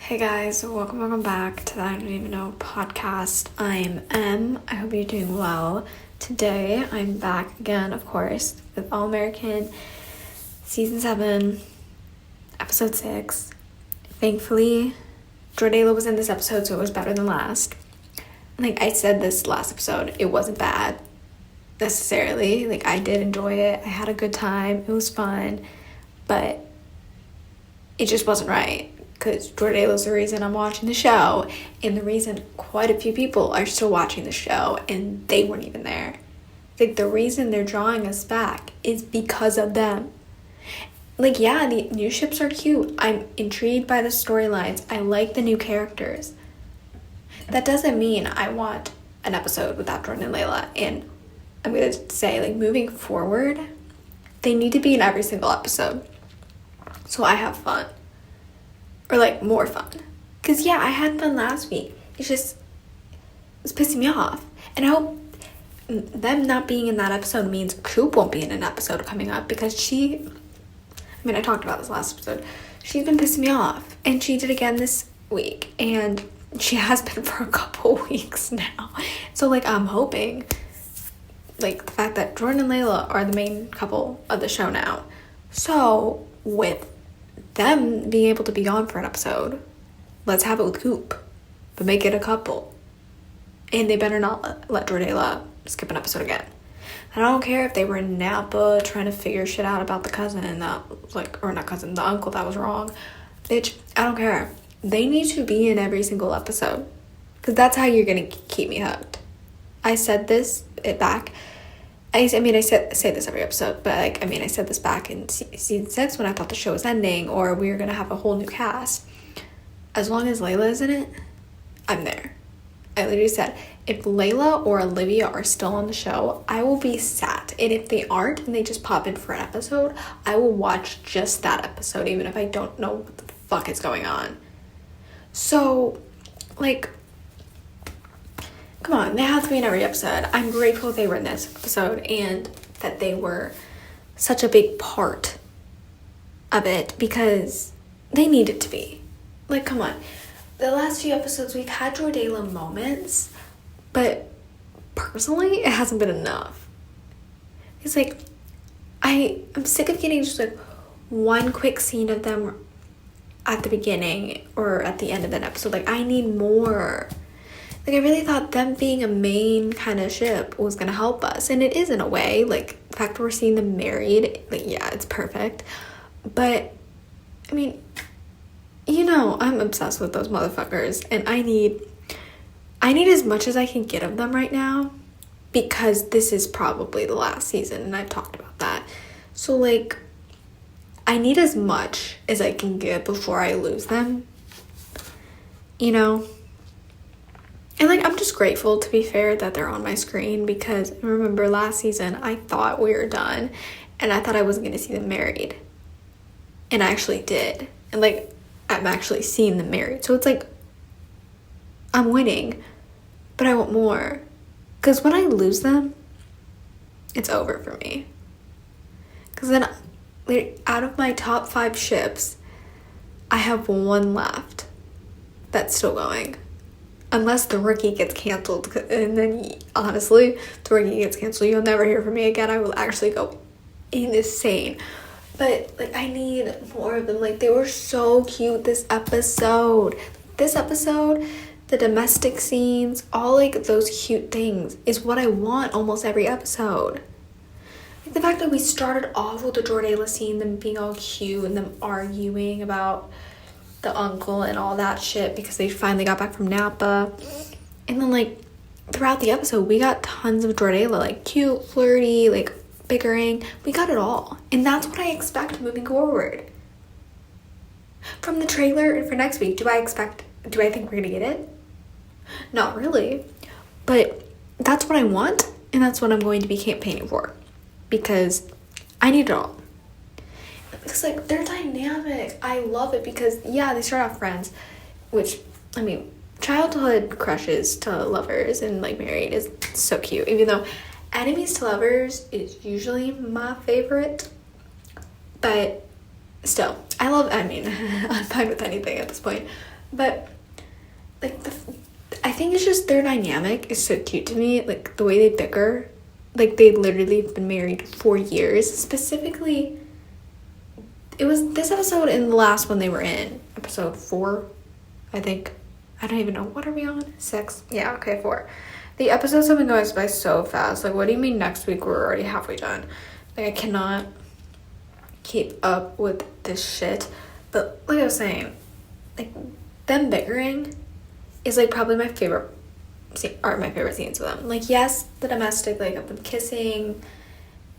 Hey guys, welcome back to the I Don't Even Know podcast. I'm Em. I hope you're doing well. Today, I'm back again, of course, with All American Season 7, Episode 6. Thankfully, Jordala was in this episode, so it was better than last. Like I said this last episode, it wasn't bad, necessarily. Like, I did enjoy it. I had a good time. It was fun. But it just wasn't right. Because Jordala's the reason I'm watching the show, and the reason quite a few people are still watching the show, and they weren't even there. Like, the reason they're drawing us back is because of them. Like, yeah, the new ships are cute. I'm intrigued by the storylines. I like the new characters. That doesn't mean I want an episode without Jordan and Layla, and I'm going to say, like, moving forward, they need to be in every single episode, so I have fun. Or, like, more fun. Because, yeah, I had fun last week. It's pissing me off. And I hope them not being in that episode means Coop won't be in an episode coming up. Because I talked about this last episode. She's been pissing me off. And she did again this week. And she has been for a couple weeks now. So, like, I'm hoping, like, the fact that Jordan and Layla are the main couple of the show now. So, with them being able to be on for an episode, let's have it with Coop, but make it a couple. And they better not let Jordala skip an episode again. And I don't care if they were in Napa trying to figure shit out about the cousin that, like, or not cousin, the uncle that was wrong. Bitch, I don't care. They need to be in every single episode, because that's how you're gonna keep me hooked. I said this back. I say this every episode, but, like, I said this back in season 6 when I thought the show was ending or we were going to have a whole new cast. As long as Layla is in it, I'm there. I literally said, if Layla or Olivia are still on the show, I will be sad. And if they aren't and they just pop in for an episode, I will watch just that episode, even if I don't know what the fuck is going on. So, like, come on, they have to be in every episode. I'm grateful they were in this episode and that they were such a big part of it because they needed to be. Like, come on. The last few episodes, we've had Jordala moments, but personally, it hasn't been enough. It's like, I'm sick of getting just, like, one quick scene of them at the beginning or at the end of an episode. Like, I need more. Like, I really thought them being a main kind of ship was going to help us. And it is in a way. Like, the fact that we're seeing them married, like, yeah, it's perfect. But, I'm obsessed with those motherfuckers. And I need as much as I can get of them right now. Because this is probably the last season. And I've talked about that. So, like, I need as much as I can get before I lose them. You know? And, like, I'm just grateful, to be fair, that they're on my screen because I remember last season I thought we were done and I thought I wasn't going to see them married. And I actually did. And, like, I'm actually seeing them married. So it's like, I'm winning, but I want more. Because when I lose them, it's over for me. Because then, like, out of my top 5 ships, I have one left that's still going. Unless the rookie gets canceled. And then, honestly, the rookie gets canceled, you'll never hear from me again. I will actually go insane. But, like, I need more of them. Like, they were so cute this episode. The domestic scenes, all, like, those cute things is what I want almost every episode. Like, the fact that we started off with the Jordala scene, them being all cute and them arguing about the uncle and all that shit because they finally got back from Napa. And then, like, throughout the episode, we got tons of Jordala, like, cute, flirty, like, bickering. We got it all. And that's what I expect moving forward. From the trailer for next week, do I think we're gonna get it? Not really. But that's what I want, and that's what I'm going to be campaigning for. Because I need it all. It's like, they're dynamic. I love it because, yeah, they start off friends, which, childhood crushes to lovers and, like, married is so cute. Even though enemies to lovers is usually my favorite, but still, I'm fine with anything at this point. But like I think it's just their dynamic is so cute to me. Like the way they bicker, like they literally have been married 4 years. Specifically, it was this episode and the last one they were in, episode 4, I think. I don't even know, what are we on? 6? Yeah, okay, 4. The episodes have been going by so fast. Like, what do you mean next week we're already halfway done? Like, I cannot keep up with this shit. But like I was saying, like them bickering is like probably my favorite scenes with them. Like, yes, the domestic, like of them kissing,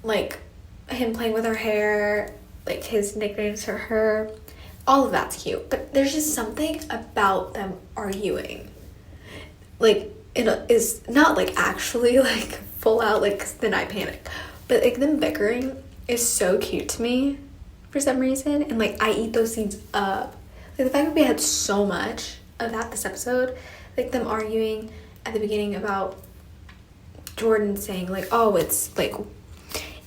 like him playing with her hair, like his nicknames for her, all of that's cute. But there's just something about them arguing, like it is not like actually like full out like then I panic, but like them bickering is so cute to me for some reason, and like I eat those scenes up. Like the fact that we had so much of that this episode, like them arguing at the beginning about Jordan saying like, oh, it's like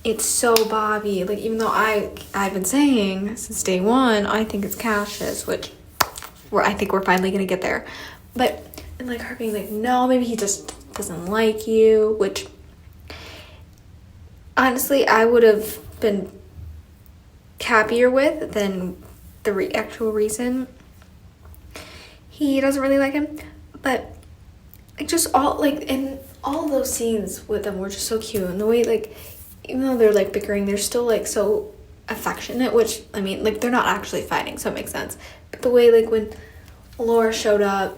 it's so Bobby, like even though I've been saying since day one I think it's Cassius, which I think we're finally gonna get there, but and like her being like, no, maybe he just doesn't like you, which honestly I would have been happier with than the actual reason he doesn't really like him. But like just all like in all those scenes with them were just so cute, and the way like even though they're like bickering, they're still like so affectionate, which I mean like they're not actually fighting, so it makes sense. But the way like when Laura showed up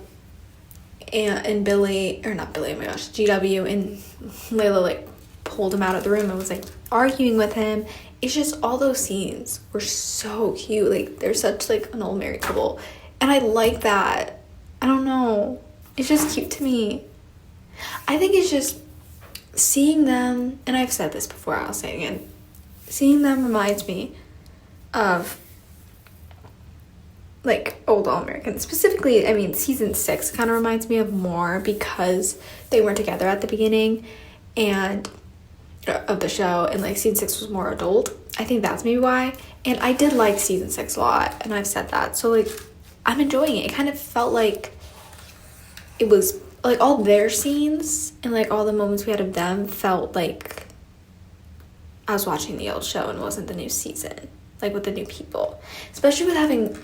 and Billy, or not Billy, oh my gosh, GW and Layla like pulled him out of the room and was like arguing with him, it's just all those scenes were so cute. Like they're such like an old married couple, and I like that. I don't know, it's just cute to me. I think it's just seeing them, and I've said this before, I'll say it again, seeing them reminds me of like old All American. Specifically, I mean season 6 kind of reminds me of more because they weren't together at the beginning and of the show, and like season 6 was more adult. I think that's maybe why. And I did like season 6 a lot, and I've said that, so like I'm enjoying it. It kind of felt like it was like all their scenes and like all the moments we had of them felt like I was watching the old show and it wasn't the new season, like with the new people, especially with having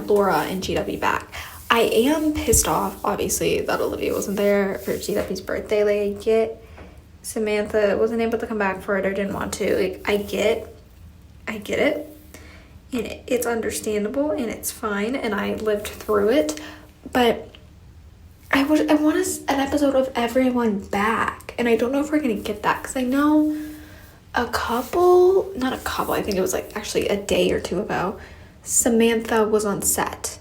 Laura and GW back. I am pissed off obviously that Olivia wasn't there for GW's birthday. Like I get Samantha wasn't able to come back for it or didn't want to. Like I get it, and it's understandable and it's fine, and I lived through it, but I want an episode of everyone back, and I don't know if we're gonna get that, because I know not a couple, I think it was like actually a day or two ago, Samantha was on set,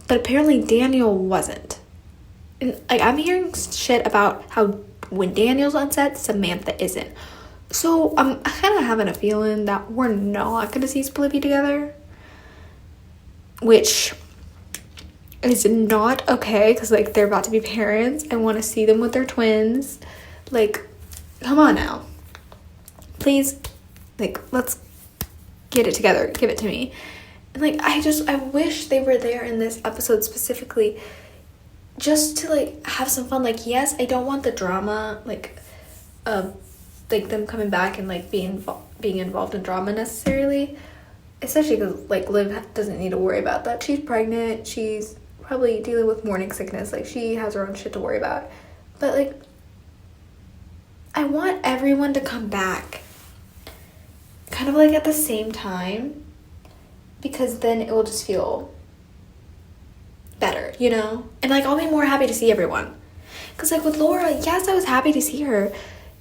but apparently Daniel wasn't. And like I'm hearing shit about how when Daniel's on set, Samantha isn't. So I'm kind of having a feeling that we're not gonna see Spliffy together, which is not okay, because like they're about to be parents. I want to see them with their twins. Like, come on now, please, like let's get it together, give it to me. And like I wish they were there in this episode specifically, just to like have some fun. Like yes, I don't want the drama like them coming back and like being involved in drama necessarily, especially because like Liv doesn't need to worry about that. She's pregnant, she's probably dealing with morning sickness, like she has her own shit to worry about. But like I want everyone to come back kind of like at the same time, because then it will just feel better, you know? And like I'll be more happy to see everyone, because like with Laura, yes, I was happy to see her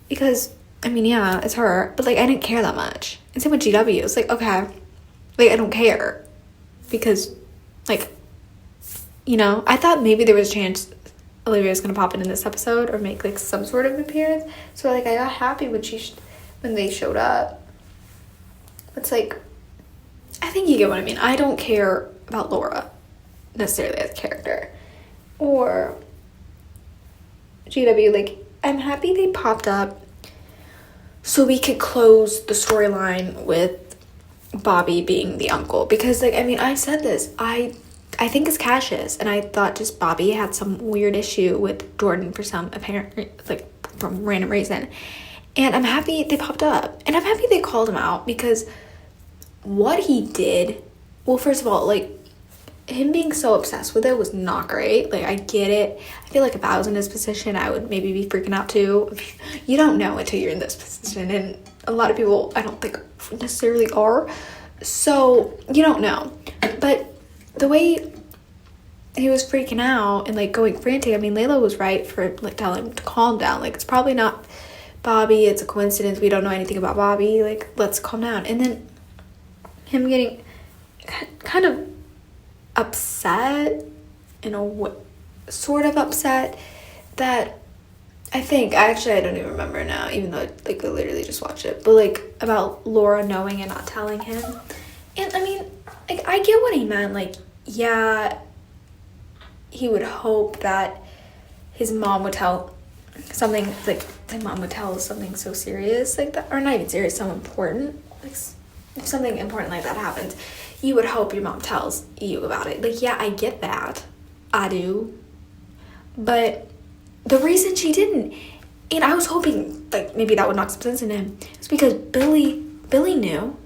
because I mean yeah, it's her, but like I didn't care that much. And same with GW, it's like okay, like I don't care, because like, you know, I thought maybe there was a chance Olivia was gonna pop in this episode or make like some sort of appearance. So like I got happy when they showed up. It's like, I think you get what I mean. I don't care about Laura necessarily as a character or GW. Like I'm happy they popped up so we could close the storyline with Bobby being the uncle, because like I mean I've said this, I I think it's Cassius, and I thought just Bobby had some weird issue with Jordan for some apparent, like, from random reason. And I'm happy they popped up, and I'm happy they called him out, because what he did, well, first of all, like, him being so obsessed with it was not great. Like, I get it. I feel like if I was in his position, I would maybe be freaking out too. You don't know until you're in this position, and a lot of people, I don't think, necessarily are. So, you don't know. But the way he was freaking out and, like, going frantic, I mean, Layla was right for, like, telling him to calm down. Like, it's probably not Bobby. It's a coincidence. We don't know anything about Bobby. Like, let's calm down. And then him getting kind of upset, in a way, sort of upset, that I think, actually, I don't even remember now, even though, like, I literally just watched it, but, like, about Laura knowing and not telling him. And, I mean, like, I get what he meant. Like, yeah, he would hope that his mom would tell something, like, his mom would tell something so serious like that, or not even serious, so important. Like, if something important like that happens, you would hope your mom tells you about it. Like, yeah, I get that. I do. But the reason she didn't, and I was hoping, like, maybe that would knock some sense into him, is because Billy knew,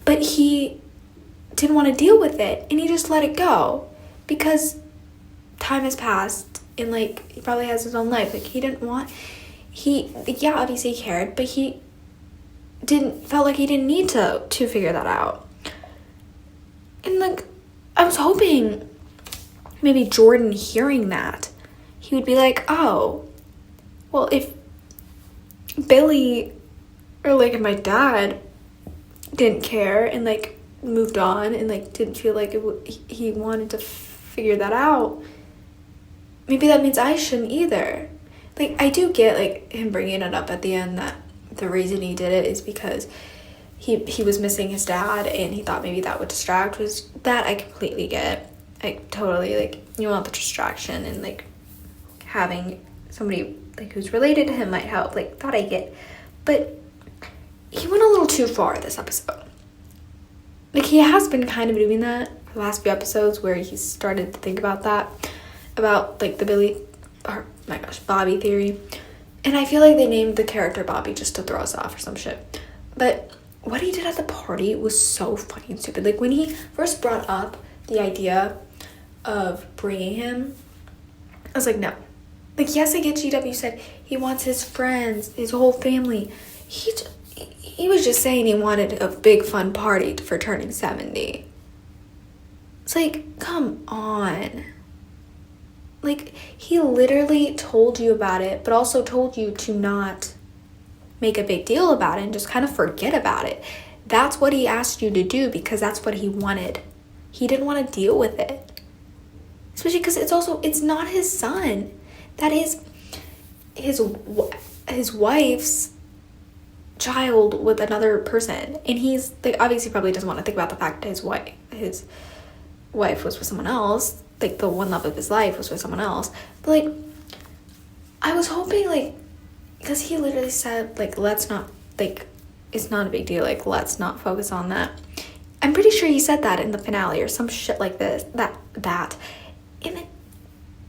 but he didn't want to deal with it, and he just let it go, because time has passed, and, like, he probably has his own life. Like, yeah, obviously he cared, but he felt like he didn't need to figure that out. And, like, I was hoping maybe Jordan, hearing that, he would be like, oh, well, if Billy, or, like, if my dad didn't care and, like, moved on and, like, didn't feel like he wanted to figure that out, maybe that means I shouldn't either. Like, I do get, like, him bringing it up at the end that the reason he did it is because he was missing his dad, and he thought maybe that would distract. Was that I completely get. I totally, like, you want the distraction, and, like, having somebody, like, who's related to him might help. Like, that I get. But he went a little too far this episode. Like, he has been kind of doing that the last few episodes, where he started to think about that, about, like, the Bobby theory. And I feel like they named the character Bobby just to throw us off or some shit. But what he did at the party was so fucking stupid. Like, when he first brought up the idea of bringing him, I was like, no. Like, yes, I get GW said he wants his friends, his whole family. He was just saying he wanted a big fun party for turning 70. It's like, come on. Like, he literally told you about it, but also told you to not make a big deal about it and just kind of forget about it. That's what he asked you to do, because that's what he wanted. He didn't want to deal with it. Especially because it's not his son. That is his wife's child with another person. And he's, like, obviously probably doesn't want to think about the fact that his wife was with someone else. Like, the one love of his life was with someone else. But, like, I was hoping, like, because he literally said, like, let's not, like, it's not a big deal, like, let's not focus on that. I'm pretty sure he said that in the finale or some shit like this, that. And then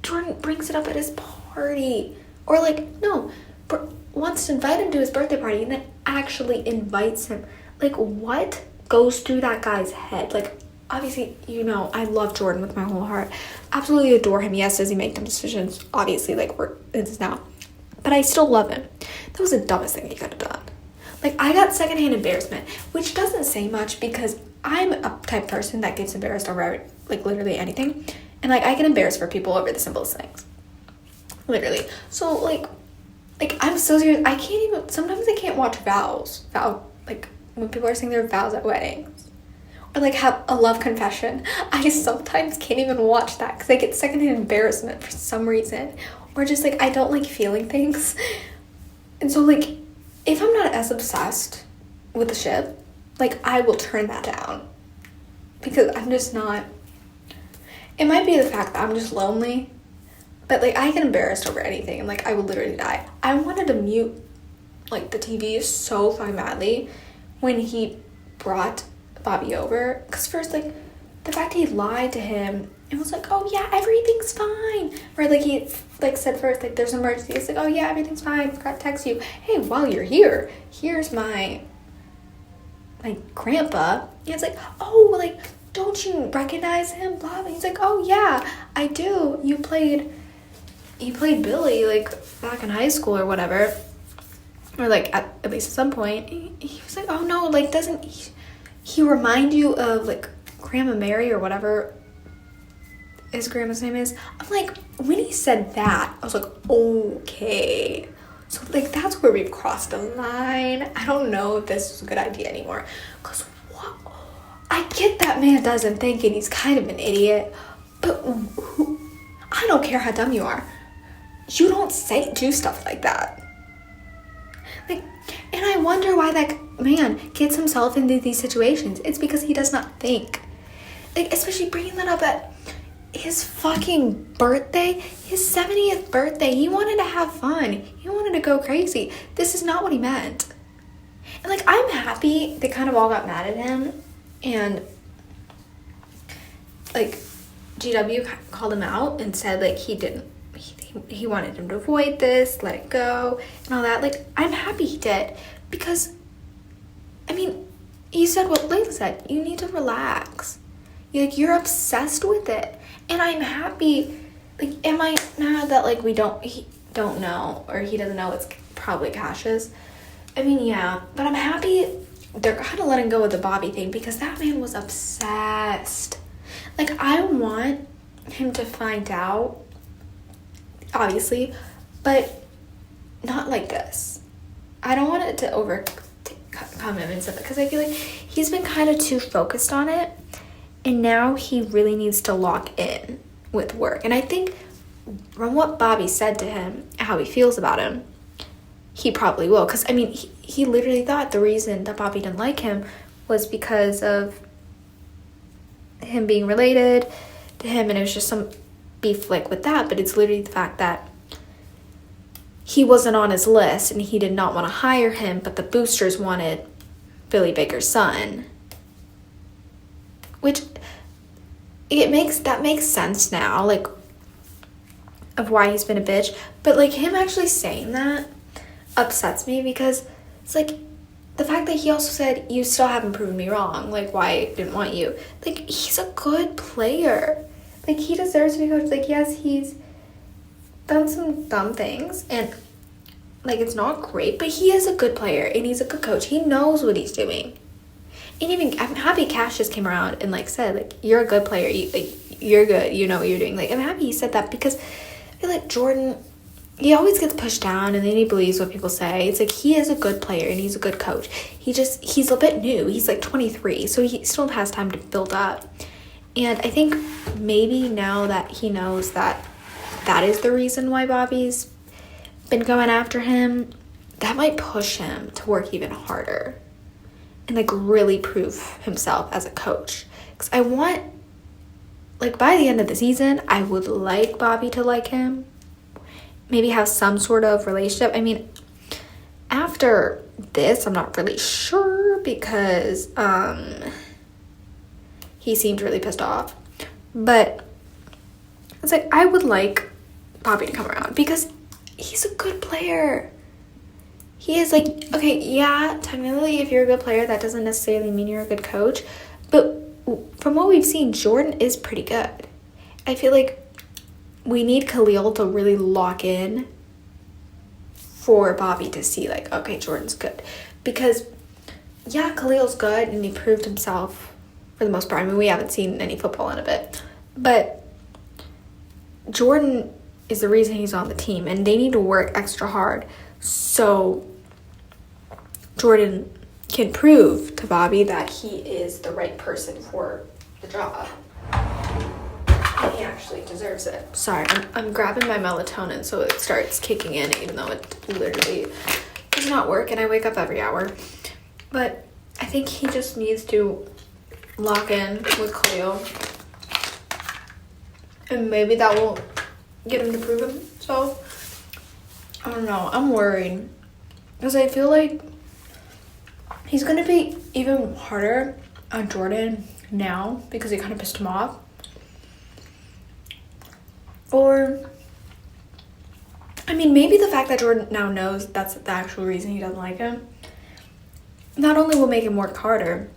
Jordan brings it up at his party. Or, like, no, wants to invite him to his birthday party and then actually invites him. Like, what goes through that guy's head? Like, obviously, you know, I love Jordan with my whole heart. Absolutely adore him. Yes, does he make dumb decisions? Obviously, like, it's now. But I still love him. That was the dumbest thing he could have done. Like, I got secondhand embarrassment, which doesn't say much, because I'm a type of person that gets embarrassed over, like, literally anything. And, like, I get embarrassed for people over the simplest things. Literally. So, like, I'm so serious. I can't even, sometimes I can't watch like, when people are saying their vows at weddings. Or, like, have a love confession. I sometimes can't even watch that because I get secondhand embarrassment for some reason. Or just, like, I don't like feeling things. And so, like, if I'm not as obsessed with the ship, like, I will turn that down. Because I'm just not. It might be the fact that I'm just lonely. But, like, I get embarrassed over anything. And, like, I would literally die. I wanted to mute, like, the TV so fucking badly when he brought Bobby over. Because first, like, the fact he lied to him and was like, oh yeah, everything's fine. Or like he like said first, like there's an emergency. It's like, oh yeah, everything's fine. I forgot to text you. Hey, while you're here, here's my grandpa. And it's like, oh, like, don't you recognize him? Blah, blah. He's like, oh yeah, I do. You played Billy like back in high school or whatever. Or like at least at some point. He was like, oh no, like doesn't he remind you of like Grandma Mary or whatever his grandma's name is? I'm like, when he said that, I was like, okay. So like that's where we've crossed the line. I don't know if this is a good idea anymore. Cause what? I get that man doesn't think and he's kind of an idiot. But I don't care how dumb you are. You don't do stuff like that. Like, and I wonder why that man gets himself into these situations. It's because he does not think. Like, especially bringing that up at his fucking birthday, his 70th birthday. He wanted to have fun. He wanted to go crazy. This is not what he meant. And like, I'm happy they kind of all got mad at him. And like, GW called him out and said like he wanted him to avoid this, let it go, and all that. Like, I'm happy he did. Because, I mean, he said what Layla said. You need to relax. You're obsessed with it. And I'm happy. Like, am I mad that, like, he don't know, or he doesn't know it's probably Cash's? I mean, yeah. But I'm happy they're kind of letting go of the Bobby thing, because that man was obsessed. Like, I want him to find out, obviously, but not like this. I don't want it to overcome him and stuff, because I feel like he's been kind of too focused on it, and now he really needs to lock in with work. And I think from what Bobby said to him, how he feels about him, he probably will. Because, I mean, he literally thought the reason that Bobby didn't like him was because of him being related to him, and it was just some beef like with that. But it's literally the fact that he wasn't on his list and he did not want to hire him, but the boosters wanted Billy Baker's son, which that makes sense now, like, of why he's been a bitch. But like, him actually saying that upsets me, because it's like the fact that he also said, you still haven't proven me wrong, like, why I didn't want you. Like, he's a good player. Like, he deserves to be coached. Like, yes, he's done some dumb things, and like, it's not great, but he is a good player and he's a good coach. He knows what he's doing. And even, I'm happy Cash just came around and like said, like, you're a good player, you're good, you know what you're doing. Like, I'm happy he said that, because I feel like Jordan, he always gets pushed down and then he believes what people say. It's like, he is a good player and he's a good coach. He's a bit new. He's like 23, so he still has time to build up. And I think maybe now that he knows that is the reason why Bobby's been going after him, that might push him to work even harder and like really prove himself as a coach. Because I want, like, by the end of the season, I would like Bobby to like him, maybe have some sort of relationship. I mean, after this, I'm not really sure, because he seemed really pissed off. But it's like, I would like Bobby to come around, because he's a good player. He is, like, okay, yeah, technically, if you're a good player, that doesn't necessarily mean you're a good coach. But from what we've seen, Jordan is pretty good. I feel like we need Khalil to really lock in for Bobby to see, like, okay, Jordan's good. Because, yeah, Khalil's good, and he proved himself for the most part. I mean, we haven't seen any football in a bit. But Jordan is the reason he's on the team, and they need to work extra hard so Jordan can prove to Bobby that he is the right person for the job. And he actually deserves it. Sorry, I'm grabbing my melatonin so it starts kicking in, even though it literally does not work, and I wake up every hour. But I think he just needs to lock in with Khalil, and maybe that will get him to prove himself. I don't know. I'm worried, because I feel like he's going to be even harder on Jordan now because it kind of pissed him off. Or, I mean, maybe the fact that Jordan now knows that's the actual reason he doesn't like him not only will make him work harder,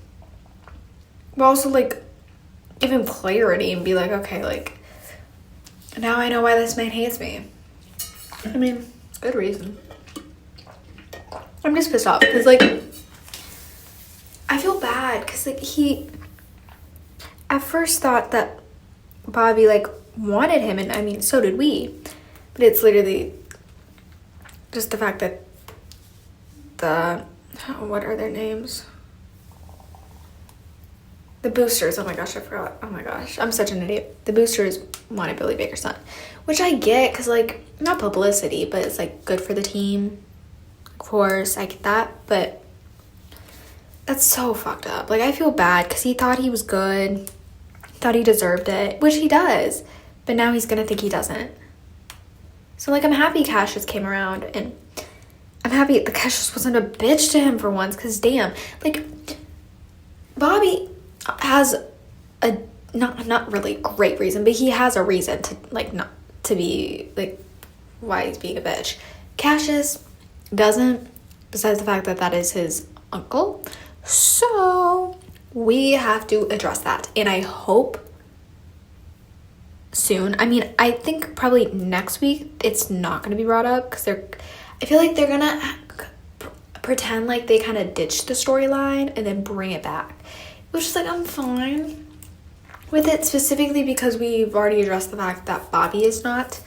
but also, like, give him clarity and be like, okay, like, now I know why this man hates me. I mean, good reason. I'm just pissed off because, like, I feel bad because, like, he at first thought that Bobby, like, wanted him, and I mean, so did we, but it's literally just the fact that what are their names? The Boosters, oh my gosh, I forgot. Oh my gosh, I'm such an idiot. The Boosters wanted Billy Baker's son, which I get because, like, not publicity, but it's, like, good for the team. Of course, I get that, but that's so fucked up. Like, I feel bad because he thought he was good, thought he deserved it, which he does, but now he's gonna think he doesn't. So, like, I'm happy Cassius came around, and I'm happy the Cassius wasn't a bitch to him for once, because damn, like, Bobby has a not really great reason, but he has a reason to, like, not to be, like, why he's being a bitch. Cassius doesn't, besides the fact that that is his uncle. So we have to address that, and I hope soon. I mean, I think probably next week it's not going to be brought up because I feel like they're gonna pretend like they kind of ditched the storyline and then bring it back, which is, like, I'm fine with it, specifically because we've already addressed the fact that Bobby is not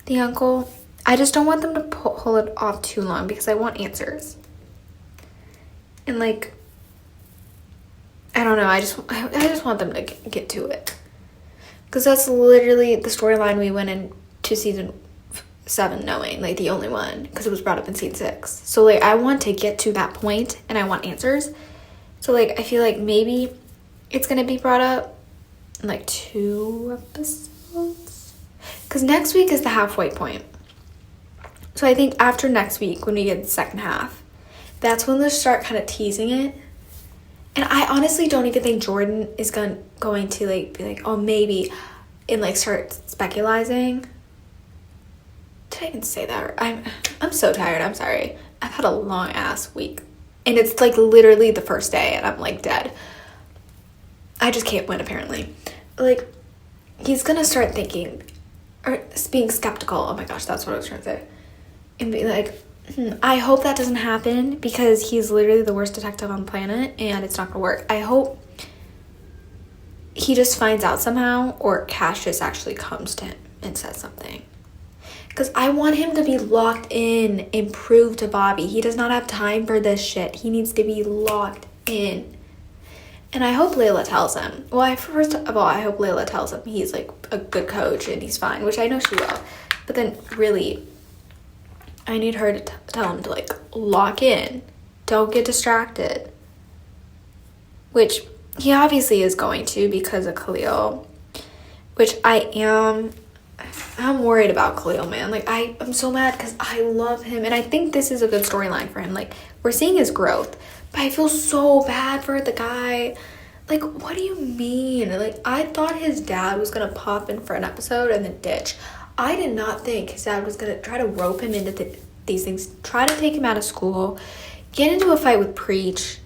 the uncle. I just don't want them to pull it off too long because I want answers. And, like, I don't know, I just want them to get to it. Because that's literally the storyline we went into season 7 knowing, like, the only one, because it was brought up in season 6. So, like, I want to get to that point and I want answers. So, like, I feel like maybe it's going to be brought up in, like, 2 episodes. Because next week is the halfway point. So I think after next week, when we get the second half, that's when they'll start kind of teasing it. And I honestly don't even think Jordan is going to, like, be like, oh, maybe, and, like, start speculating. Did I even say that? I'm so tired. I'm sorry. I've had a long ass week. And it's, like, literally the first day and I'm, like, dead. I just can't win, apparently. Like, he's going to start thinking, or being skeptical. Oh my gosh, that's what I was trying to say. And be like, I hope that doesn't happen because he's literally the worst detective on the planet and it's not going to work. I hope he just finds out somehow, or Cassius actually comes to him and says something. Because I want him to be locked in and prove to Bobby he does not have time for this shit. He needs to be locked in. And I hope Layla tells him. Well, first of all, I hope Layla tells him he's, like, a good coach and he's fine, which I know she will. But then, really, I need her to tell him to, like, lock in. Don't get distracted. Which he obviously is going to because of Khalil. Which I'm worried about Khalil, man. Like, I'm so mad because I love him. And I think this is a good storyline for him. Like, we're seeing his growth. But I feel so bad for the guy. Like, what do you mean? Like, I thought his dad was going to pop in for an episode and then ditch. I did not think his dad was going to try to rope him into these things. Try to take him out of school. Get into a fight with Preach.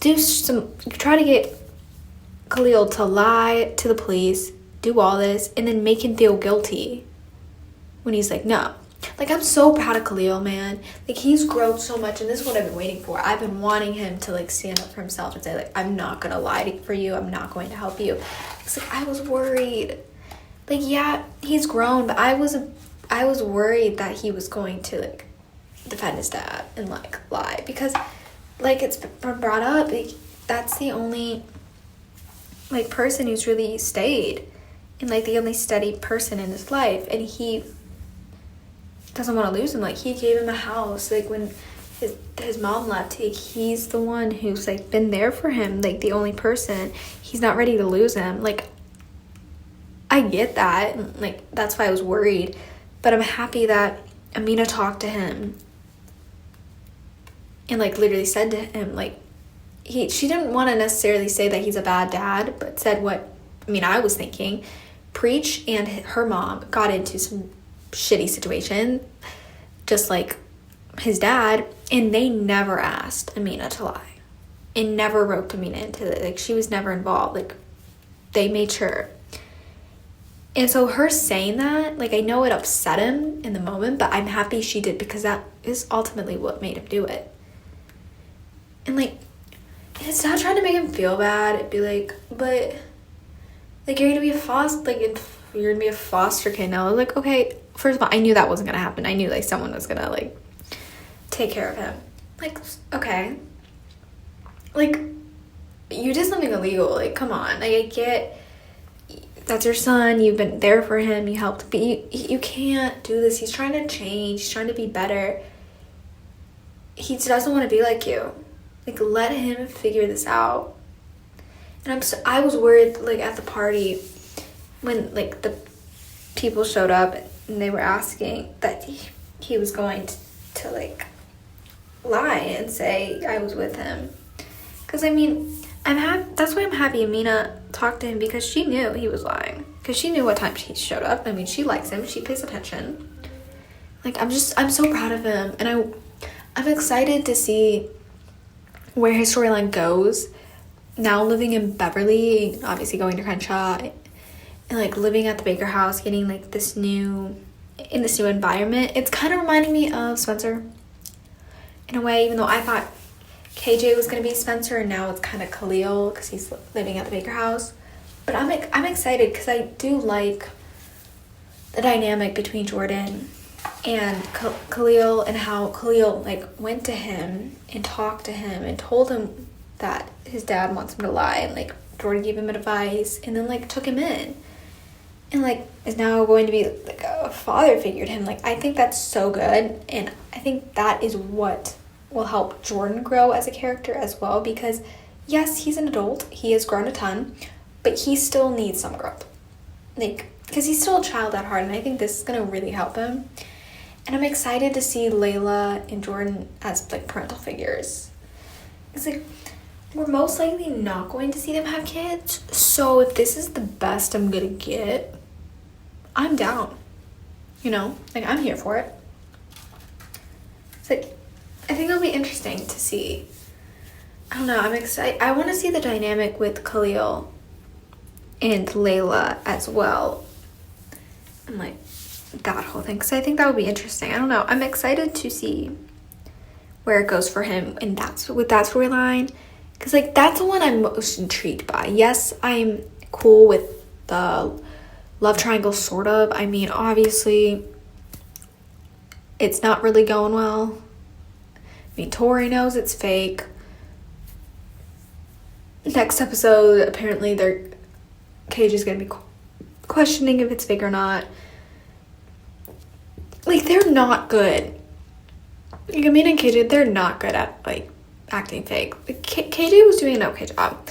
Try to get Khalil to lie to the police. Do all this. And then make him feel guilty. When he's like, no. Like, I'm so proud of Khalil, man. Like, he's grown so much, and this is what I've been waiting for. I've been wanting him to, like, stand up for himself and say, like, I'm not gonna lie for you. I'm not going to help you. It's like, I was worried. Like, yeah, he's grown, but I was worried that he was going to, like, defend his dad and, like, lie. Because, like, it's been brought up, like, that's the only, like, person who's really stayed. And, like, the only steady person in his life. And he doesn't want to lose him. Like, he gave him a house. Like, when his mom left, like, he's the one who's, like, been there for him. Like, the only person. He's not ready to lose him. Like, I get that. And, like, that's why I was worried. But I'm happy that Amina talked to him and, like, literally said to him, like, she didn't want to necessarily say that he's a bad dad, but said what, I was thinking. Preach and her mom got into some shitty situation, just like his dad, and they never asked Amina to lie. And never roped Amina into it. Like, she was never involved. Like, they made sure. And so her saying that, like, I know it upset him in the moment, but I'm happy she did, because that is ultimately what made him do it. And, like, it's not trying to make him feel bad. It'd be like, but, like, you're gonna be a foster kid now. Like, okay, first of all, I knew that wasn't gonna happen. I knew, like, someone was gonna, like, take care of him. Like, okay. Like, you did something illegal. Like, come on. Like, I get that's your son. You've been there for him. You helped. But you can't do this. He's trying to change. He's trying to be better. He doesn't want to be like you. Like, let him figure this out. And I was worried, like, at the party when, like, the people showed up and they were asking that he was going to like, lie and say I was with him. Because, that's why I'm happy Amina talked to him, because she knew he was lying. Because she knew what time he showed up. She likes him. She pays attention. Like, I'm so proud of him. And I'm excited to see where his storyline goes. Now living in Beverly, obviously going to Crenshaw, and, like, living at the Baker house, getting, like, this new environment. It's kind of reminding me of Spencer in a way, even though I thought KJ was going to be Spencer, and now it's kind of Khalil because he's living at the Baker house. But I'm excited because I do like the dynamic between Jordan and Khalil, and how Khalil, like, went to him and talked to him and told him that his dad wants him to lie, and, like, Jordan gave him advice and then, like, took him in and, like, is now going to be, like, a father figure to him. Like, I think that's so good, and I think that is what will help Jordan grow as a character as well, because yes, he's an adult, he has grown a ton, but he still needs some growth, like, because he's still a child at heart, and I think this is going to really help him. And I'm excited to see Layla and Jordan as, like, parental figures. It's like, we're most likely not going to see them have kids, so if this is the best I'm gonna get, I'm down, like, I'm here for it. It's like, I think it'll be interesting to see. I don't know, I'm excited. I want to see the dynamic with Khalil and Layla as well, and, like, that whole thing, because I think that would be interesting. I don't know, I'm excited to see where it goes for him, and with that storyline, because, like, that's the one I'm most intrigued by. Yes, I'm cool with the love triangle, sort of. Obviously, it's not really going well. Tori knows it's fake. Next episode, apparently, KJ's gonna be questioning if it's fake or not. Like, they're not good. Like, Amina and KJ, they're not good at, like, acting fake. Like, KJ was doing an okay job,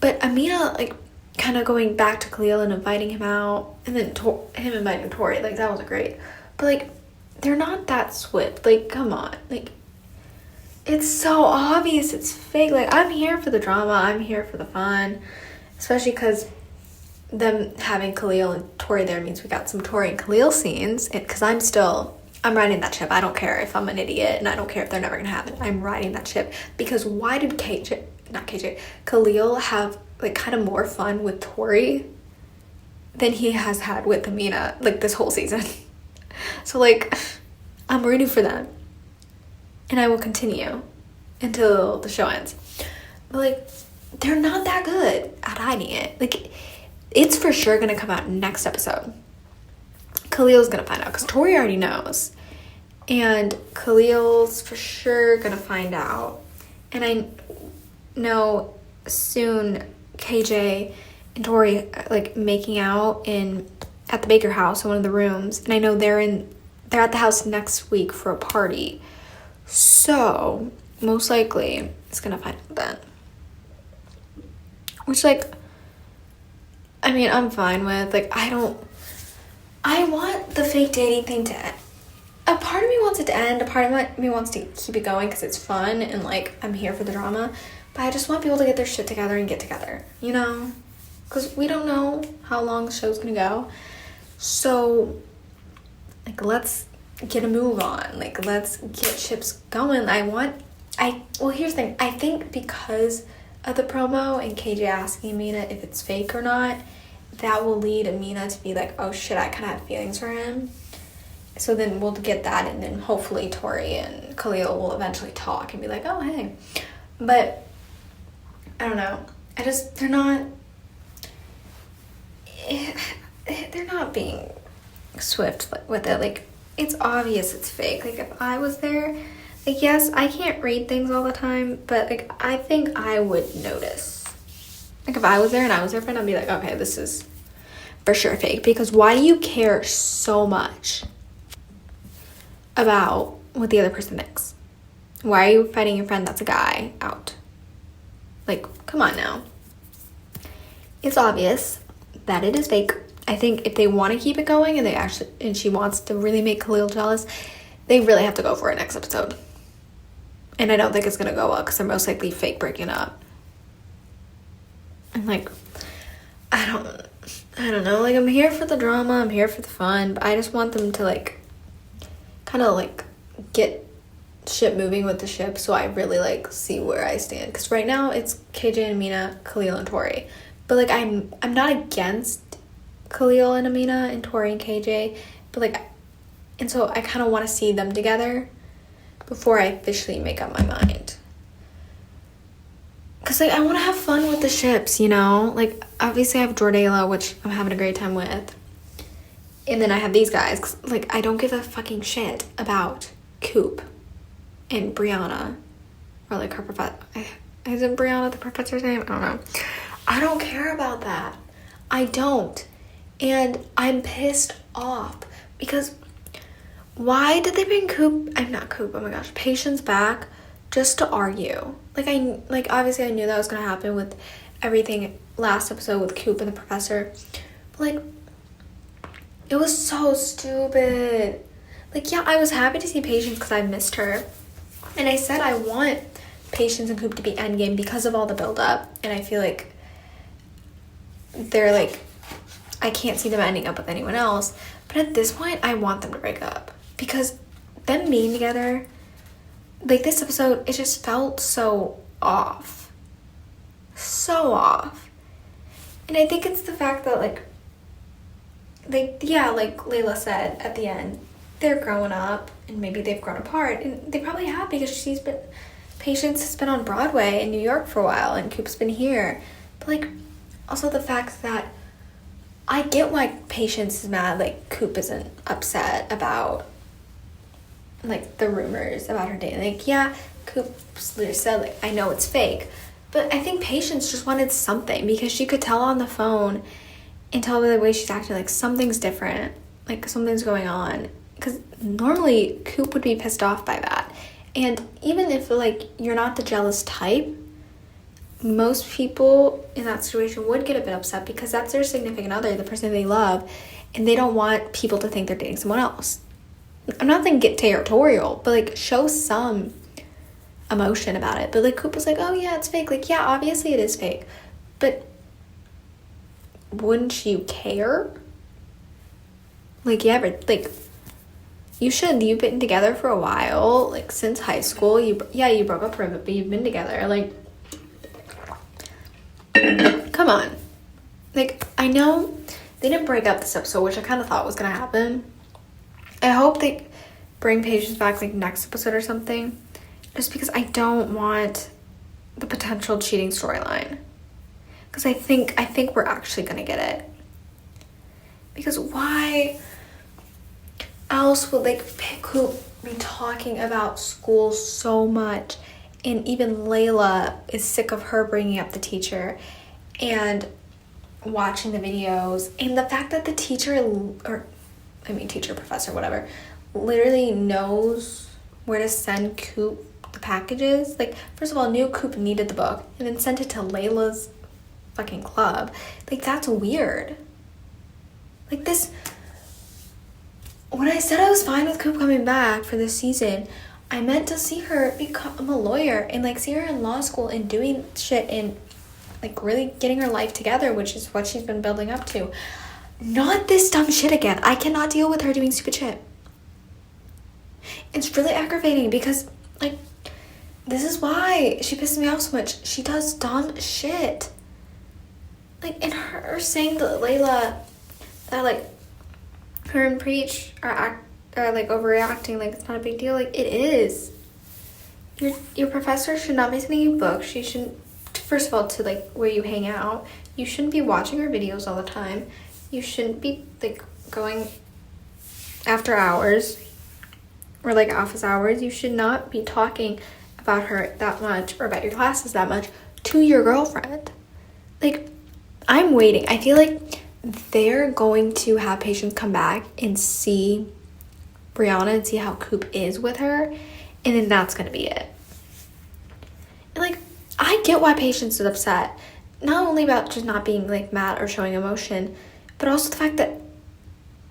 but Amina, like, kind of going back to Khalil and inviting him out, and then him inviting Tori, like, that wasn't great. But, like, they're not that swift. Like, come on. Like, it's so obvious it's fake. Like, I'm here for the drama. I'm here for the fun, especially because them having Khalil and Tori there means we got some Tori and Khalil scenes, because I'm riding that ship. I don't care if I'm an idiot, and I don't care if they're never gonna happen. I'm riding that ship, because why did Khalil have, like, kind of more fun with Tori than he has had with Amina, like, this whole season? So, like, I'm rooting for them, and I will continue until the show ends. But, like, they're not that good at hiding it. Like, it's for sure gonna come out next episode. Khalil's gonna find out, because Tori already knows, and Khalil's for sure gonna find out. And I know soon KJ and Tori, like, making out at the Baker house in one of the rooms, and I know they're at the house next week for a party, so most likely it's gonna find out then, which, like, I'm fine with. Like, I want the fake dating thing to end. A part of me wants it to end. A part of me wants to keep it going because it's fun and, like, I'm here for the drama. But I just want people to get their shit together and get together, you know? Because we don't know how long the show's gonna go. So, like, let's get a move on. Like, let's get ships going. Well, here's the thing. I think because of the promo and KJ asking Amina if it's fake or not, that will lead Amina to be like, oh shit, I kind of have feelings for him. So then we'll get that, and then hopefully Tori and Khalil will eventually talk and be like, oh, hey. But, I don't know. They're not being swift with it. Like, it's obvious it's fake. Like, if I was there, like, yes, I can't read things all the time, but, like, I think I would notice. Like, if I was there and I was their friend, I'd be like, okay, this is for sure fake. Because why do you care so much about what the other person thinks? Why are you fighting your friend that's a guy out? Like, come on now. It's obvious that it is fake. I think if they want to keep it going and she wants to really make Khalil jealous, they really have to go for it next episode. And I don't think it's going to go well because they're most likely fake breaking up. And like, I don't know. Like, I'm here for the drama. I'm here for the fun. But I just want them to like, kind of like get shit moving with the ship so I really like see where I stand. Because right now it's KJ and Amina, Khalil and Tori. But like, I'm not against Khalil and Amina and Tori and KJ, but like, and so I kind of want to see them together before I officially make up my mind. Because like, I want to have fun with the ships, you know? Like, obviously I have Jordala, which I'm having a great time with, and then I have these guys. 'Cause, like, I don't give a fucking shit about Coop and Brianna, or like her professor. Isn't Brianna the professor's name? I don't know. I don't care about that. I don't. And I'm pissed off because why did they bring Patience back just to argue? Like, obviously I knew that was gonna happen with everything last episode with Coop and the professor. But like, it was so stupid. Like, yeah, I was happy to see Patience because I missed her. And I said I want Patience and Coop to be endgame because of all the build-up. And I feel like they're like, I can't see them ending up with anyone else. But at this point, I want them to break up. Because them being together, like, this episode, it just felt so off. So off. And I think it's the fact that, like Layla said at the end, they're growing up and maybe they've grown apart. And they probably have because Patience has been on Broadway in New York for a while and Coop's been here. But, like, also the fact that I get why Patience is mad, like, Coop isn't upset about, like, the rumors about her dating. Like, yeah, Coop said, like, I know it's fake. But I think Patience just wanted something because she could tell on the phone and tell by the way she's acting, like, something's different. Like, something's going on. Because normally Coop would be pissed off by that. And even if, like, you're not the jealous type, most people in that situation would get a bit upset because that's their significant other, the person they love, and they don't want people to think they're dating someone else. I'm not saying get territorial, but, like, show some emotion about it. But, like, Coop was like, oh yeah, it's fake. Like, yeah, obviously it is fake, but wouldn't you care? Like, yeah, but, like, you should. You've been together for a while, like, since high school. You broke up for a bit, but you've been together. Like, come on. Like, I know they didn't break up this episode, which I kind of thought was gonna happen. I hope they bring Patience back, like, next episode or something, just because I don't want the potential cheating storyline. Because I think we're actually gonna get it. Because why else would, like, Coop be talking about school so much? And even Layla is sick of her bringing up the teacher and watching the videos. And the fact that the teacher, professor, whatever, literally knows where to send Coop the packages. Like, first of all, knew Coop needed the book and then sent it to Layla's fucking club. Like, that's weird. Like, this, when I said I was fine with Coop coming back for this season, I meant to see her become a lawyer and like see her in law school and doing shit and like really getting her life together, which is what she's been building up to. Not this dumb shit again. I cannot deal with her doing stupid shit. It's really aggravating because like this is why she pisses me off so much. She does dumb shit. Like, and her saying that Layla, that like her and Preach are like overreacting, like it's not a big deal. Like it is. Your professor should not be sending you books. She shouldn't. First of all, to like where you hang out, you shouldn't be watching her videos all the time. You shouldn't be like going after hours or like office hours. You should not be talking about her that much or about your classes that much to your girlfriend. Like, I'm waiting. I feel like they're going to have patients come back and see Brianna and see how Coop is with her, and then that's gonna be it. And like, I get why patients is upset, not only about just not being like mad or showing emotion, but also the fact that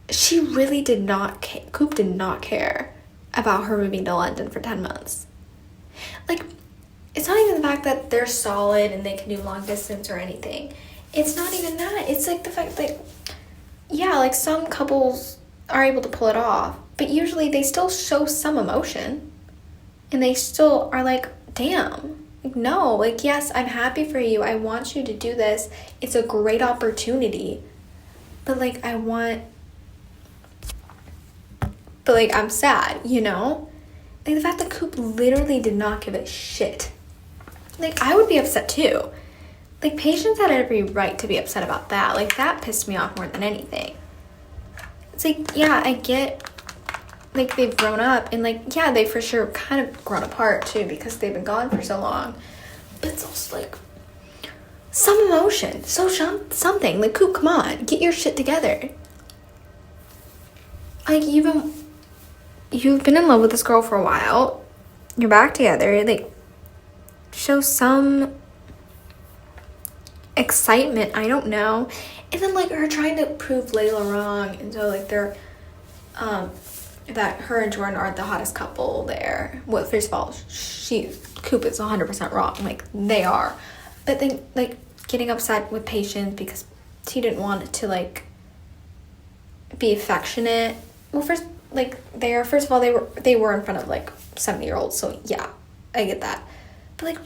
she really did not Coop did not care about her moving to London for 10 months. Like, it's not even the fact that they're solid and they can do long distance or anything. It's not even that. It's like the fact that, yeah, like some couples are able to pull it off, but usually they still show some emotion and they still are like, damn, like, no, like, yes, I'm happy for you. I want you to do this. It's a great opportunity, but like, I'm sad, you know? Like the fact that Coop literally did not give a shit. Like, I would be upset too. Like, patients had every right to be upset about that. Like, that pissed me off more than anything. It's like, yeah, I get, like, they've grown up. And, like, yeah, they for sure kind of grown apart, too, because they've been gone for so long. But it's also, like, some emotion. So, something. Like, Coop, come on. Get your shit together. Like, you've been in love with this girl for a while. You're back together. Like, show some excitement. I don't know. And then like her trying to prove Layla wrong, and so like they're that her and Jordan are the hottest couple there. Well, first of all, Coop is 100% wrong. Like, they are. But then like getting upset with Patience because she didn't want it to like be affectionate. Well, first of all they were in front of like 70-year-olds, so yeah, I get that. But like,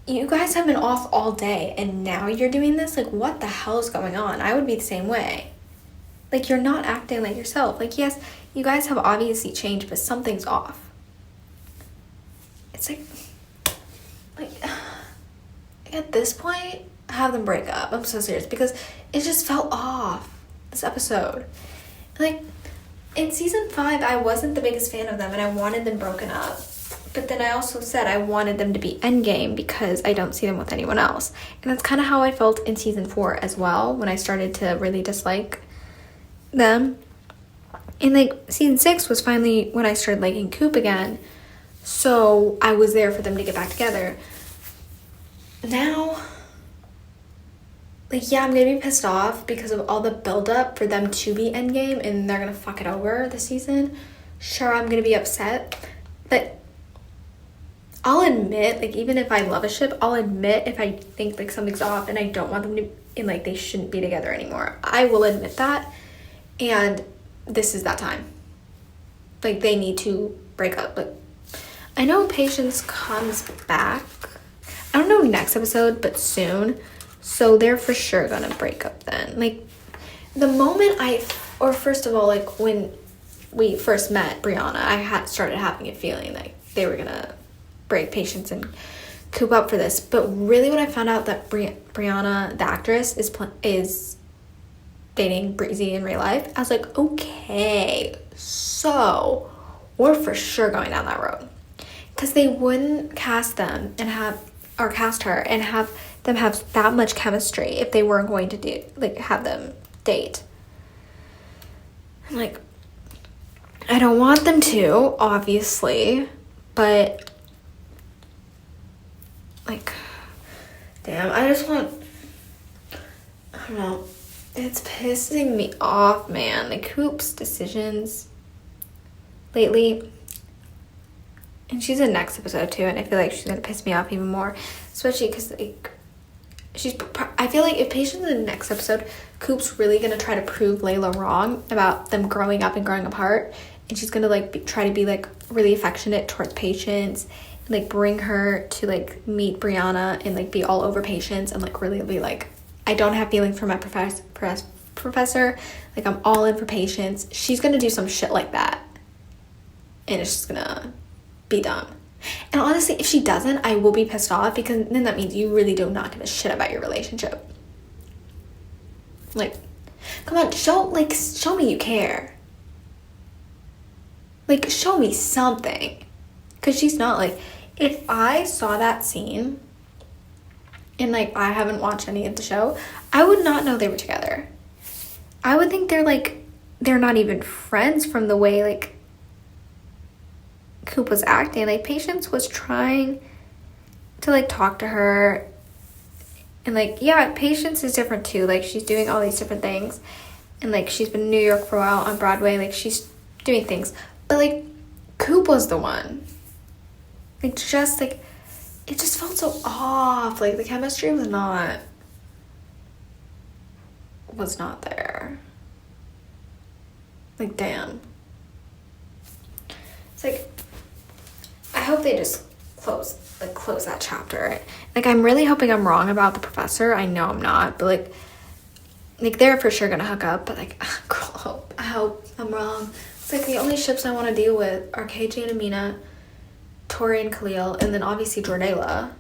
you guys have been off all day and now you're doing this? Like, what the hell is going on? I would be the same way. Like, you're not acting like yourself. Like, yes, you guys have obviously changed, but something's off. It's like at this point, have them break up. I'm so serious, because it just felt off, this episode. Like, in season 5, I wasn't the biggest fan of them and I wanted them broken up. But then I also said I wanted them to be endgame because I don't see them with anyone else. And that's kind of how I felt in season 4 as well, when I started to really dislike them. And like season 6 was finally when I started liking Coop again. So I was there for them to get back together. Now, like, yeah, I'm gonna be pissed off because of all the buildup for them to be endgame and they're gonna fuck it over this season. Sure, I'm gonna be upset, but I'll admit, like, even if I love a ship, I'll admit if I think like something's off and I don't want them to, and like they shouldn't be together anymore. I will admit that, and this is that time. Like, they need to break up. But I know Patience comes back, I don't know next episode, but soon. So they're for sure gonna break up then. Like, the moment first of all, like when we first met Brianna, I started having a feeling like they were gonna break Patience and Coop up for this. But really, when I found out that Brianna, the actress, is dating Breezy in real life, I was like, okay, so we're for sure going down that road. Because they wouldn't cast her and have them have that much chemistry if they weren't going to have them date. I'm like, I don't want them to, obviously, but like, damn, I don't know, it's pissing me off, man. Like, Coop's decisions lately, And she's in next episode too, and I feel like she's gonna piss me off even more, especially because like I feel like if Patience in the next episode, Coop's really gonna try to prove Layla wrong about them growing up and growing apart, and she's gonna like try to be like really affectionate towards Patience, and like bring her to like meet Brianna and like be all over Patience and like really be like, I don't have feelings for my professor, like I'm all in for Patience. She's gonna do some shit like that, and it's just gonna be dumb. And honestly, if she doesn't, I will be pissed off, because then that means you really do not give a shit about your relationship. Like, come on, show me you care. Like, show me something. Because she's not. Like, if I saw that scene and like I haven't watched any of the show, I would not know they were together. I would think they're not even friends from the way like Coop was acting. Like, Patience was trying to like talk to her, and like, yeah, Patience is different too. Like, she's doing all these different things, and like she's been in New York for a while on Broadway, like she's doing things, but like Coop was the one. Like, just like it just felt so off. Like the chemistry was not there. Like, damn. It's like, I hope they just close that chapter. Like, I'm really hoping I'm wrong about the professor. I know I'm not, but like they're for sure gonna hook up, but like, girl, I hope I'm wrong. It's like the only ships I want to deal with are KJ and Amina, Tori and Khalil, and then obviously Jordala.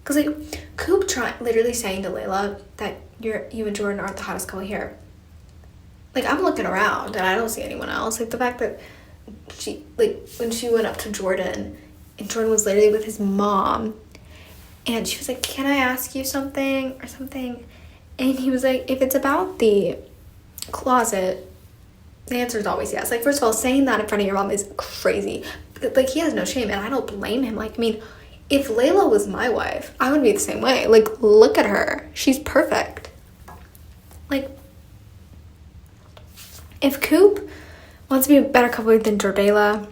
Cause like Coop literally saying to Layla that you and Jordan aren't the hottest couple here. Like, I'm looking around and I don't see anyone else. Like, the fact that she, like, when she went up to Jordan and Jordan was literally with his mom, and she was like, can I ask you something or something? And he was like, if it's about the closet, the answer is always yes. Like, first of all, saying that in front of your mom is crazy. Like, he has no shame, and I don't blame him. Like, I mean, if Layla was my wife, I would be the same way. Like, look at her. She's perfect. Like, if Coop wants to be a better couple than Jordala,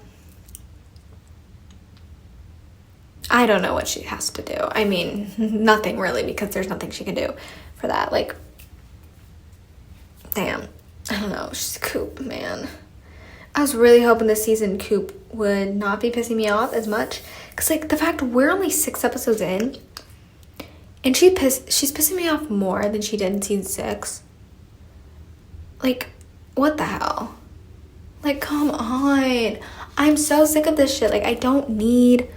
I don't know what she has to do. I mean, nothing really, because there's nothing she can do for that. Like, damn. I don't know. She's Coop, man. I was really hoping this season Coop would not be pissing me off as much. Because, like, the fact we're only 6 episodes in, and she's pissing me off more than she did in season 6. Like, what the hell? Like, come on. I'm so sick of this shit. Like, I don't need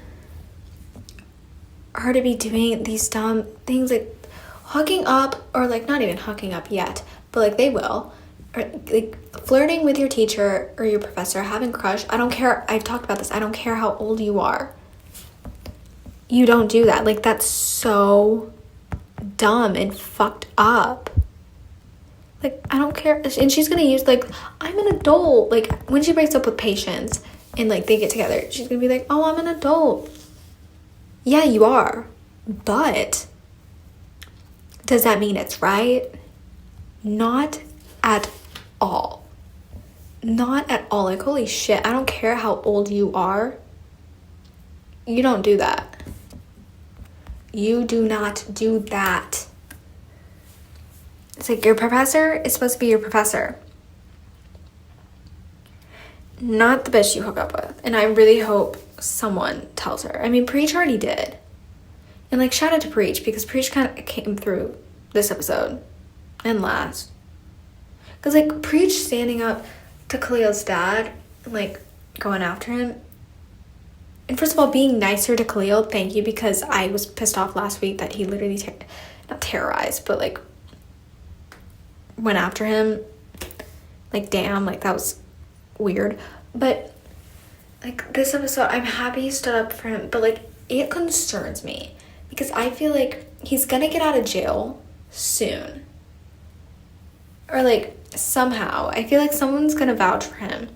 her to be doing these dumb things, like hooking up, or like not even hooking up yet, but like they will, or like flirting with your teacher or your professor, having a crush. I don't care. I've talked about this. I don't care how old you are. You don't do that. Like, that's so dumb and fucked up. Like, I don't care. And she's gonna use, like, I'm an adult. Like, when she breaks up with Patience and, like, they get together, she's gonna be like, oh, I'm an adult. Yeah, you are. But does that mean it's right? Not at all. Not at all. Like, holy shit, I don't care how old you are. You don't do that. You do not do that. It's like, your professor is supposed to be your professor, not the bitch you hook up with. And I really hope someone tells her. I mean, Preach already did. And, like, shout out to Preach, because Preach kind of came through this episode and last. Because, like, Preach standing up to Khalil's dad and, like, going after him. And first of all, being nicer to Khalil, thank you, because I was pissed off last week that he literally, not terrorized, but, like, went after him. Like, damn, like, that was weird. But, like, this episode, I'm happy he stood up for him, but, like, it concerns me, because I feel like he's gonna get out of jail soon, or, like, somehow I feel like someone's gonna vouch for him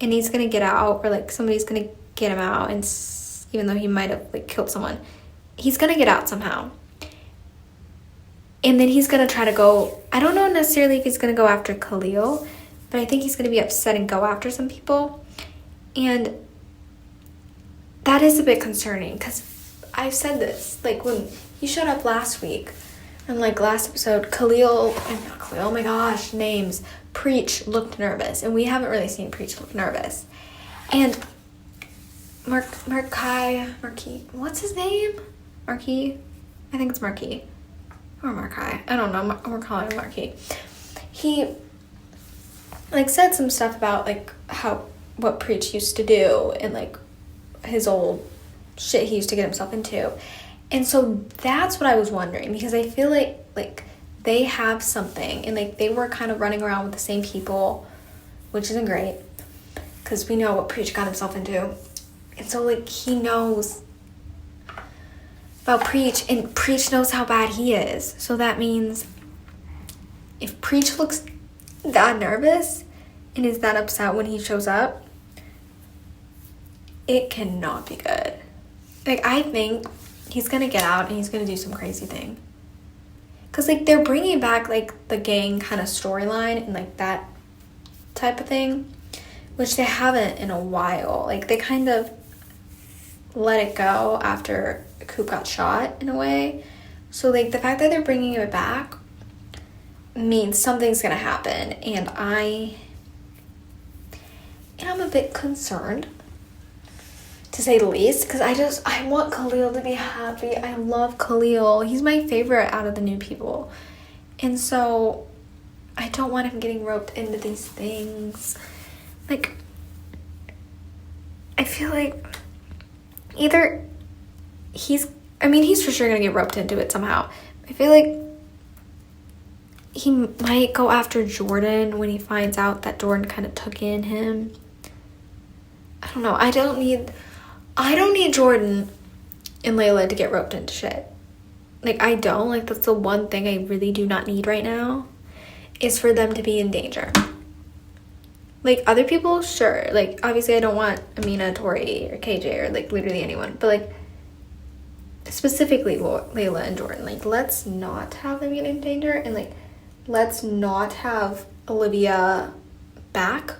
and he's gonna get out, or, like, somebody's gonna get him out, and even though he might have, like, killed someone, he's gonna get out somehow. And then he's going to try to go, I don't know necessarily if he's going to go after Khalil, but I think he's going to be upset and go after some people. And that is a bit concerning, because I've said this, like, when he showed up last week, and, like, last episode, oh my gosh, names, Preach looked nervous, and we haven't really seen Preach look nervous. And Marquis, what's his name? Marquis? I think it's Marquis. Or Marquis. I don't know. We're calling him Marquis. He, like, said some stuff about, like, what Preach used to do, and, like, his old shit he used to get himself into. And so that's what I was wondering, because I feel like they have something, and, like, they were kind of running around with the same people, which isn't great, because we know what Preach got himself into. And so, like, he knows about Preach, and Preach knows how bad he is. So that means if Preach looks that nervous and is that upset when he shows up, it cannot be good. Like, I think he's gonna get out and he's gonna do some crazy thing. Because, like, they're bringing back, like, the gang kind of storyline and, like, that type of thing, which they haven't in a while. Like, they kind of let it go after Coop got shot, in a way. So, like, the fact that they're bringing it back means something's gonna happen, and I am a bit concerned, to say the least, because I want Khalil to be happy. I love Khalil. He's my favorite out of the new people, and so I don't want him getting roped into these things. Like, I feel like either he's for sure gonna get roped into it somehow. I feel like he might go after Jordan when he finds out that Jordan kind of took in him. I don't know. I don't need Jordan and Layla to get roped into shit. Like, I don't. Like, that's the one thing I really do not need right now, is for them to be in danger. Like, other people, sure. Like, obviously I don't want Amina, Tori, or KJ, or, like, literally anyone. But, like, specifically Layla and Jordan. Like, let's not have them get in danger. And, like, let's not have Olivia back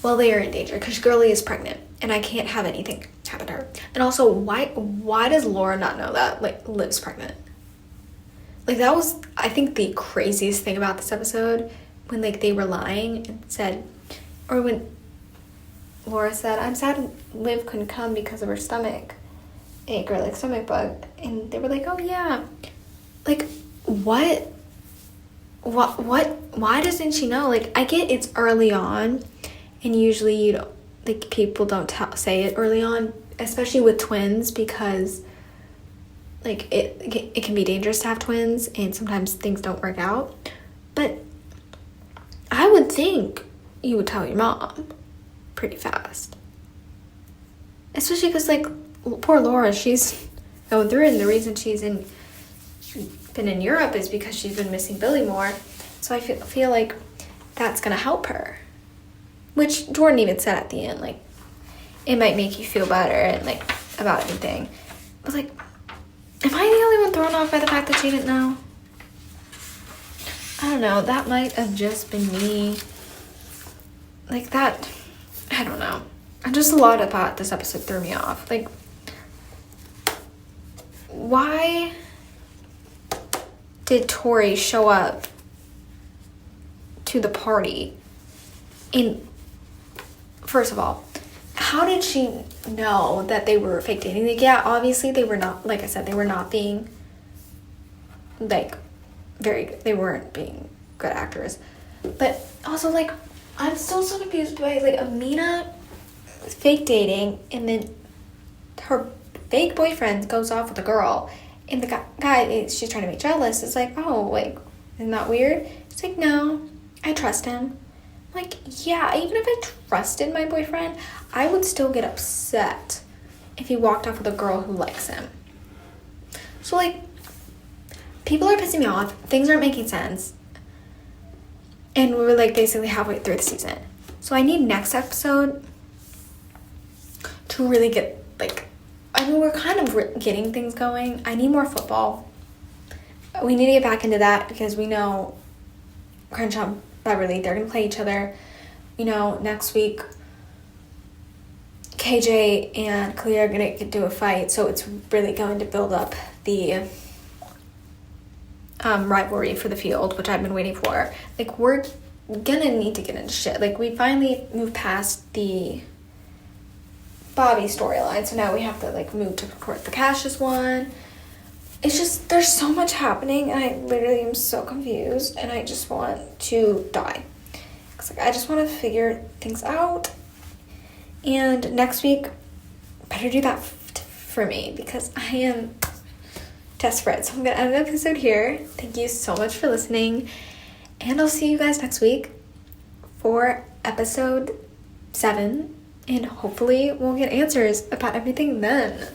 while they are in danger. Because Girlie is pregnant. And I can't have anything happen to her. And also, why does Laura not know that, like, Liv's pregnant? Like, that was, I think, the craziest thing about this episode. When, like, they were lying and said, or when Laura said, I'm sad Liv couldn't come because of her stomach ache, or, like, stomach bug. And they were like, oh, yeah. Like, what? Why doesn't she know? Like, I get it's early on, and usually you don't, like, people don't say it early on, especially with twins, because, like, it can be dangerous to have twins, and sometimes things don't work out. But I would think you would tell your mom pretty fast. Especially because, like, poor Laura, she's going through it, and the reason she's been in Europe is because she's been missing Billy more. So I feel like that's going to help her. Which Jordan even said at the end, like, it might make you feel better and, like, about everything. But, like, am I the only one thrown off by the fact that she didn't know? I don't know. That might have just been me. Like, that, I don't know. Just a lot about this episode threw me off. Like, why did Tori show up to the party? And first of all, how did she know that they were fake dating? Like, yeah, obviously they were not, like I said, they were not being, like, they weren't being good actors. But also, like, I'm still so confused by, like, Amina fake dating, and then her fake boyfriend goes off with a girl, and the guy she's trying to make jealous is like, oh, like, isn't that weird? It's like, no, I trust him. Like, yeah, even if I trusted my boyfriend, I would still get upset if he walked off with a girl who likes him. So, like, people are pissing me off. Things aren't making sense. And we're, like, basically halfway through the season. So I need next episode to really get, like, I mean, we're kind of getting things going. I need more football. We need to get back into that, because we know Crenshaw, Beverly, they're going to play each other. You know, next week, KJ and Kalia are gonna get into a fight, so it's really going to build up the rivalry for the field, which I've been waiting for. Like, we're gonna need to get into shit. Like, we finally moved past the Bobby storyline, so now we have to like move to Court the Cassius one. It's just, there's so much happening, and I literally am so confused, and I just want to die. Cause like, I just want to figure things out, and next week better do that for me, because I am desperate. So I'm gonna end the episode here. Thank you so much for listening, and I'll see you guys next week for episode 7, and hopefully we'll get answers about everything then.